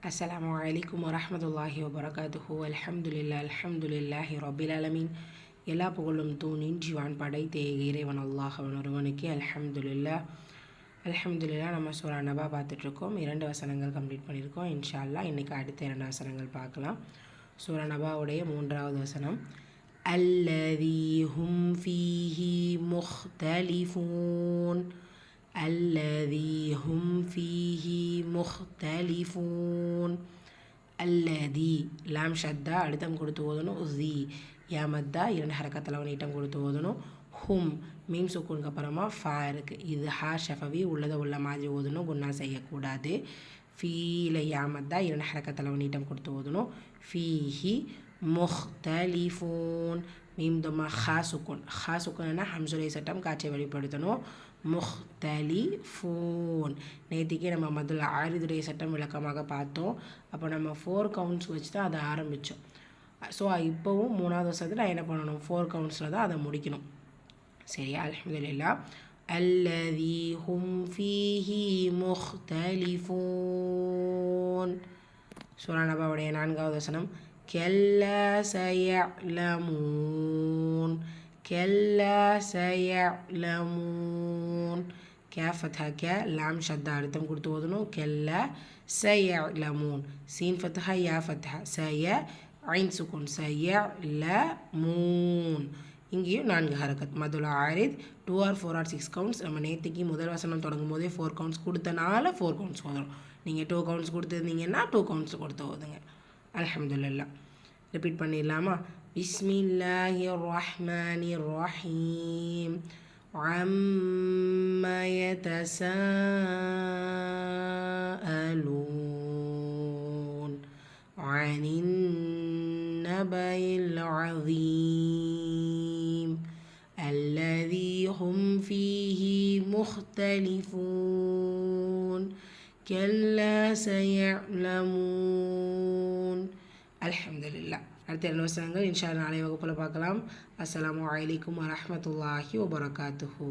Assalamu alaikum warahmatullahi wabarakatuhu. அல்ஹம்துலில்லாஹி ரப்பில் ஆலமீன். எல்லா புகழும் தூணின்றிவான் படைத்த இறைவன் அல்லாஹ் அவன் ஒருவனுக்கு அல்ஹம்துலில்லா. நம்ம சூரா நபா பார்த்துட்ருக்கோம். 2 வசனங்கள் கம்ப்ளீட் பண்ணியிருக்கோம். இன்ஷா அல்லாஹ் இன்றைக்கி அடுத்த 2 வசனங்கள் பார்க்கலாம். சூரா நபாவுடைய 3வது வசனம், அல்லதீ ஹும் ஃபீஹி முஹ்தலிஃபூன். الذي هم فيه مختلفون. الذي லாம் ஷத்தா அழுத்தம் கொடுத்து ஓதணும். தி யா மத்தா 2 ஹரக்கத்தில் நீட்டம் கொடுத்து ஓதணும். ஹும் மீம் சுக்கூனுக்கு அப்புறமா ஃபா இருக்குது. இது ஹா ஷஃபவி உள்ளதை உள்ள மாதிரி ஓதணும், குன்னா செய்யக்கூடாது. ஃபீல யா மத்தா 2 ஹரக்கத்தில் நீட்டம் கொடுத்து ஓதணும். ஃபீஹி முஹ்தலிஃபூன் மீம் தம்மா ஹா சுக்குன்னா ஹம்சுரை சட்டம் காட்சியை வெளிப்படுத்தணும். முஹ்தலிஃபூன் நேற்றுக்கே நம்ம மதுல ஆரிதுடைய சட்டம் விளக்கமாக பார்த்தோம். அப்போ நம்ம 4 கவுண்ட்ஸ் வச்சு தான் அதை ஆரம்பித்தோம். ஸோ இப்போவும் 3வது வருஷத்தில் நான் என்ன பண்ணணும், 4 கவுண்ட்ஸில் தான் அதை முடிக்கணும். சரியா? அல்ஹம்துலில்லா. அல்லதீ ஹும் ஃபீஹி முஹ்தலிஃபூன். சூரா நபாவுடைய 4வது வசனம், கல்லா சயஅலமூன். கல்லா சயஅலமூன் கே ஃபத்ஹா கே லாம் ஷத்தா அழுத்தம் கொடுத்து ஓதணும். கல்லா சயஅலமூன் சீன் ஃபத்ஹா யா ஃபத்ஹா சய ஐன் சுக்கூன் சயஅலமூன். இங்கேயும் 4 ஹரக்கத். மதுல ஆரித் 2 or 4 or 6 கவுண்ட்ஸ். நம்ம நேற்றுக்கு முதல் வசனம் தொடங்கும் போதே 4 கவுண்ட்ஸ் கொடுத்தனால 4 கவுண்ட்ஸ் ஓதுறோம். நீங்கள் 2 கவுண்ட்ஸ் கொடுத்துருந்தீங்கன்னா 2 கவுண்ட்ஸ் கொடுத்து ஓதுங்க. அல்ஹம்துலில்லா. ரிப்பீட் பண்ணிடலாமா? பிஸ்மில்லாஹிர் ரஹ்மானிர் ரஹீம். அம்ம யதசாஅலூன் அனின் நபஇல் அதீம் அல்லதீ ஹும் ஃபீஹி முஹ்தலிஃபூன் கல்லா சயஅலமூன். அல்ஹம்துலில்லா. அடுத்த 2 வசனங்கள் இன்ஷா அல்லாஹ் நாளை வகுப்பில் பார்க்கலாம். அஸ்ஸலாமு அலைக்கும் வரஹ்மத்துல்லாஹி வபரகாத்துஹு.